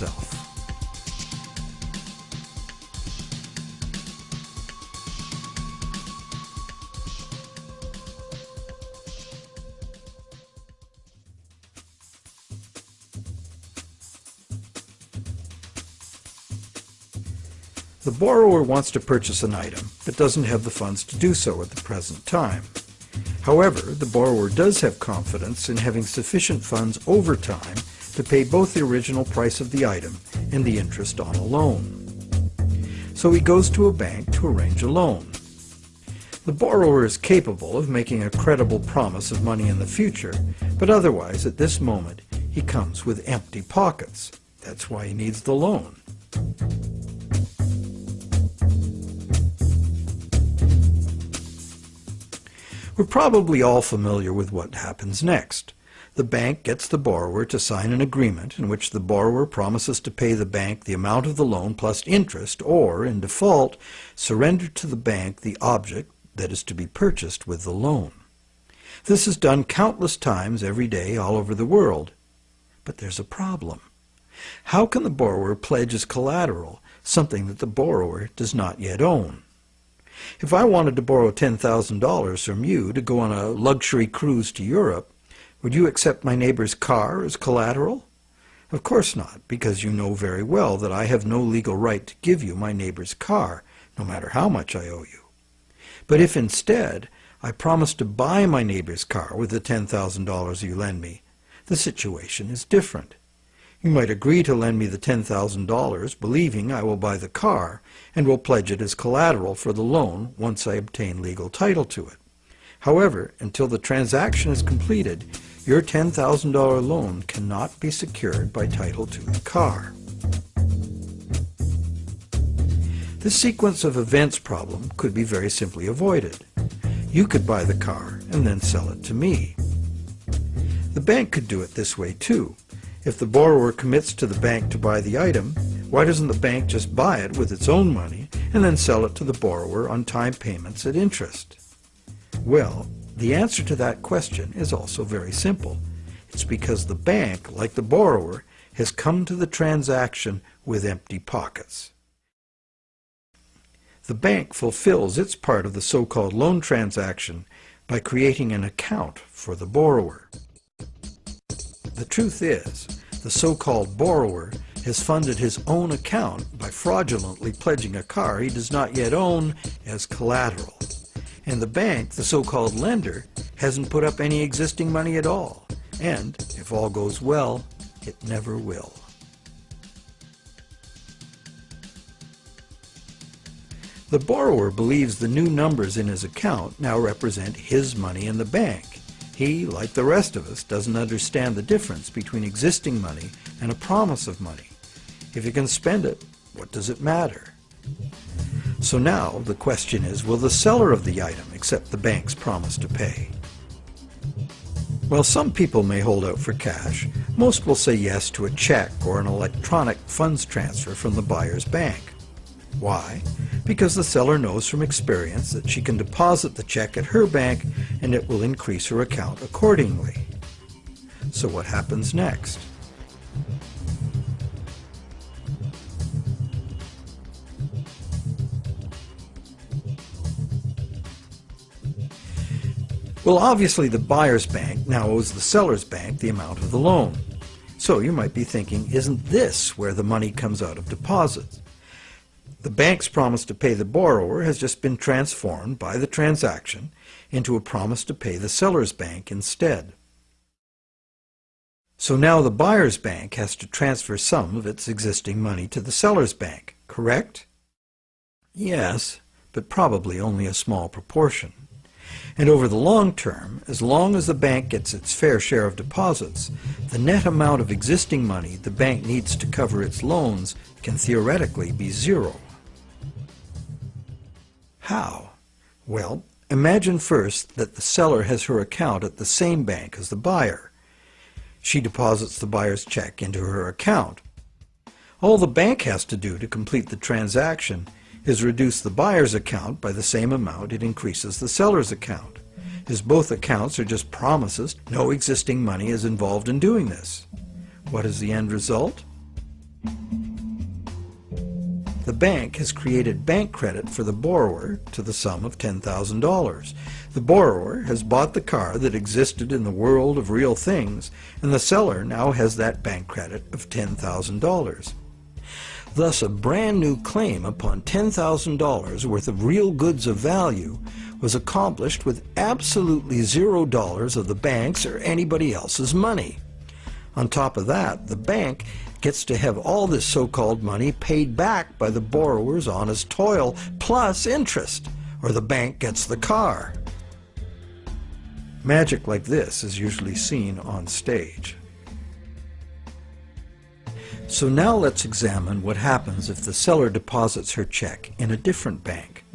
itself. The borrower wants to purchase an item, but doesn't have the funds to do so at the present time. However, the borrower does have confidence in having sufficient funds over time to pay both the original price of the item and the interest on a loan. So he goes to a bank to arrange a loan. The borrower is capable of making a credible promise of money in the future, but otherwise at this moment he comes with empty pockets. That's why he needs the loan. We're probably all familiar with what happens next. The bank gets the borrower to sign an agreement in which the borrower promises to pay the bank the amount of the loan plus interest, or, in default, surrender to the bank the object that is to be purchased with the loan. This is done countless times every day all over the world. But there's a problem. How can the borrower pledge as collateral something that the borrower does not yet own? If I wanted to borrow $10,000 from you to go on a luxury cruise to Europe, would you accept my neighbor's car as collateral? Of course not, because you know very well that I have no legal right to give you my neighbor's car, no matter how much I owe you. But if instead I promise to buy my neighbor's car with the $10,000 you lend me, the situation is different. You might agree to lend me the $10,000, believing I will buy the car, and will pledge it as collateral for the loan once I obtain legal title to it. However, until the transaction is completed, your $10,000 loan cannot be secured by title to the car. This sequence of events problem could be very simply avoided. You could buy the car and then sell it to me. The bank could do it this way too. If the borrower commits to the bank to buy the item, why doesn't the bank just buy it with its own money and then sell it to the borrower on time payments at interest? Well, the answer to that question is also very simple. It's because the bank, like the borrower, has come to the transaction with empty pockets. The bank fulfills its part of the so-called loan transaction by creating an account for the borrower. The truth is, the so-called borrower has funded his own account by fraudulently pledging a car he does not yet own as collateral. And the bank, the so-called lender, hasn't put up any existing money at all. And, if all goes well, it never will. The borrower believes the new numbers in his account now represent his money in the bank. He, like the rest of us, doesn't understand the difference between existing money and a promise of money. If you can spend it, what does it matter? So now the question is, will the seller of the item accept the bank's promise to pay? While some people may hold out for cash, most will say yes to a check or an electronic funds transfer from the buyer's bank. Why? Because the seller knows from experience that she can deposit the check at her bank and it will increase her account accordingly. So what happens next? Well, obviously the buyer's bank now owes the seller's bank the amount of the loan. So you might be thinking, isn't this where the money comes out of deposits? The bank's promise to pay the borrower has just been transformed by the transaction into a promise to pay the seller's bank instead. So now the buyer's bank has to transfer some of its existing money to the seller's bank, correct? Yes, but probably only a small proportion. And over the long term, as long as the bank gets its fair share of deposits, the net amount of existing money the bank needs to cover its loans can theoretically be zero. How? Well, imagine first that the seller has her account at the same bank as the buyer. She deposits the buyer's check into her account. All the bank has to do to complete the transaction is reduce the buyer's account by the same amount it increases the seller's account. As both accounts are just promises, no existing money is involved in doing this. What is the end result? The bank has created bank credit for the borrower to the sum of $10,000. The borrower has bought the car that existed in the world of real things, and the seller now has that bank credit of $10,000. Thus, a brand new claim upon $10,000 worth of real goods of value was accomplished with absolutely $0 of the bank's or anybody else's money. On top of that, the bank gets to have all this so-called money paid back by the borrower's honest toil plus interest, or the bank gets the car. Magic like this is usually seen on stage. So now let's examine what happens if the seller deposits her check in a different bank.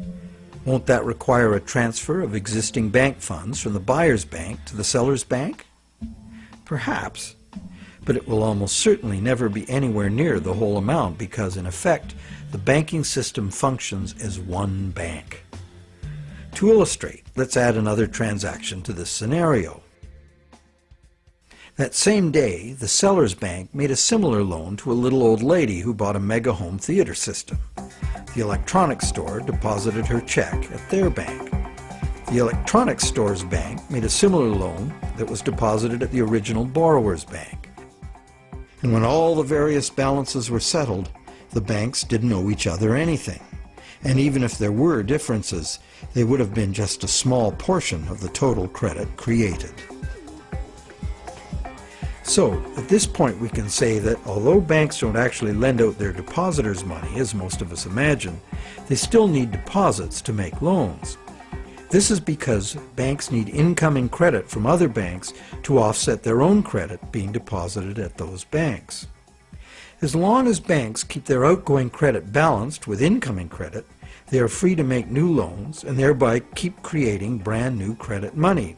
Won't that require a transfer of existing bank funds from the buyer's bank to the seller's bank? Perhaps. But it will almost certainly never be anywhere near the whole amount because, in effect, the banking system functions as one bank. To illustrate, let's add another transaction to this scenario. That same day, the seller's bank made a similar loan to a little old lady who bought a mega home theater system. The electronics store deposited her check at their bank. The electronics store's bank made a similar loan that was deposited at the original borrower's bank. And when all the various balances were settled, the banks didn't owe each other anything. And even if there were differences, they would have been just a small portion of the total credit created. So, at this point we can say that although banks don't actually lend out their depositors' money, as most of us imagine, they still need deposits to make loans. This is because banks need incoming credit from other banks to offset their own credit being deposited at those banks. As long as banks keep their outgoing credit balanced with incoming credit, they are free to make new loans and thereby keep creating brand new credit money.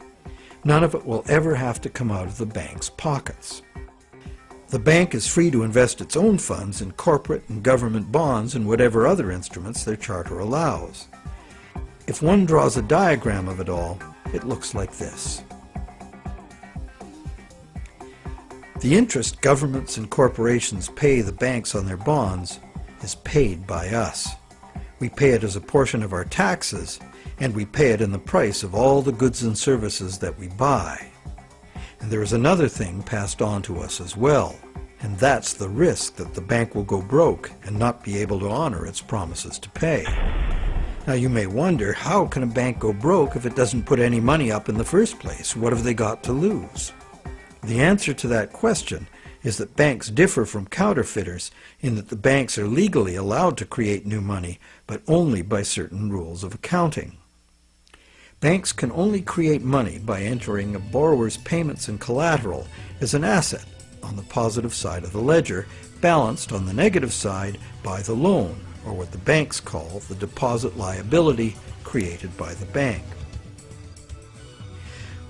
None of it will ever have to come out of the bank's pockets. The bank is free to invest its own funds in corporate and government bonds and whatever other instruments their charter allows. If one draws a diagram of it all, it looks like this. The interest governments and corporations pay the banks on their bonds is paid by us. We pay it as a portion of our taxes, and we pay it in the price of all the goods and services that we buy. And there is another thing passed on to us as well, and that's the risk that the bank will go broke and not be able to honor its promises to pay. Now you may wonder, how can a bank go broke if it doesn't put any money up in the first place? What have they got to lose? The answer to that question is that banks differ from counterfeiters in that the banks are legally allowed to create new money, but only by certain rules of accounting. Banks can only create money by entering a borrower's payments and collateral as an asset on the positive side of the ledger, balanced on the negative side by the loan, or what the banks call the deposit liability created by the bank.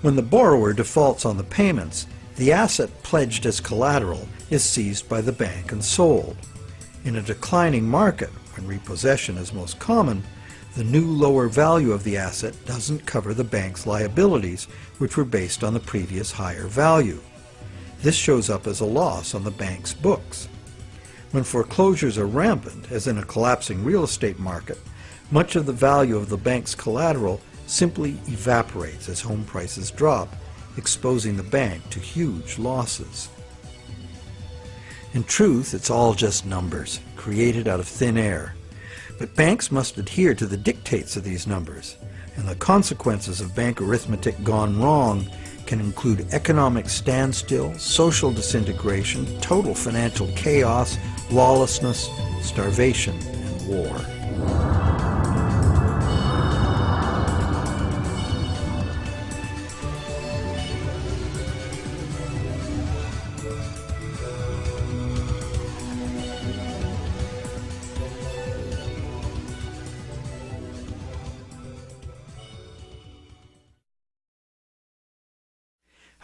When the borrower defaults on the payments, the asset pledged as collateral is seized by the bank and sold. In a declining market, when repossession is most common, the new lower value of the asset doesn't cover the bank's liabilities, which were based on the previous higher value. This shows up as a loss on the bank's books. When foreclosures are rampant, as in a collapsing real estate market, much of the value of the bank's collateral simply evaporates as home prices drop, exposing the bank to huge losses. In truth, it's all just numbers, created out of thin air. But banks must adhere to the dictates of these numbers, and the consequences of bank arithmetic gone wrong can include economic standstill, social disintegration, total financial chaos, lawlessness, starvation, and war.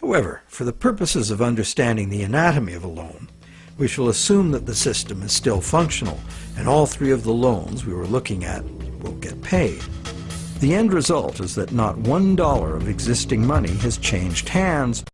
However, for the purposes of understanding the anatomy of a loan, we shall assume that the system is still functional, and all three of the loans we were looking at will get paid. The end result is that not $1 of existing money has changed hands.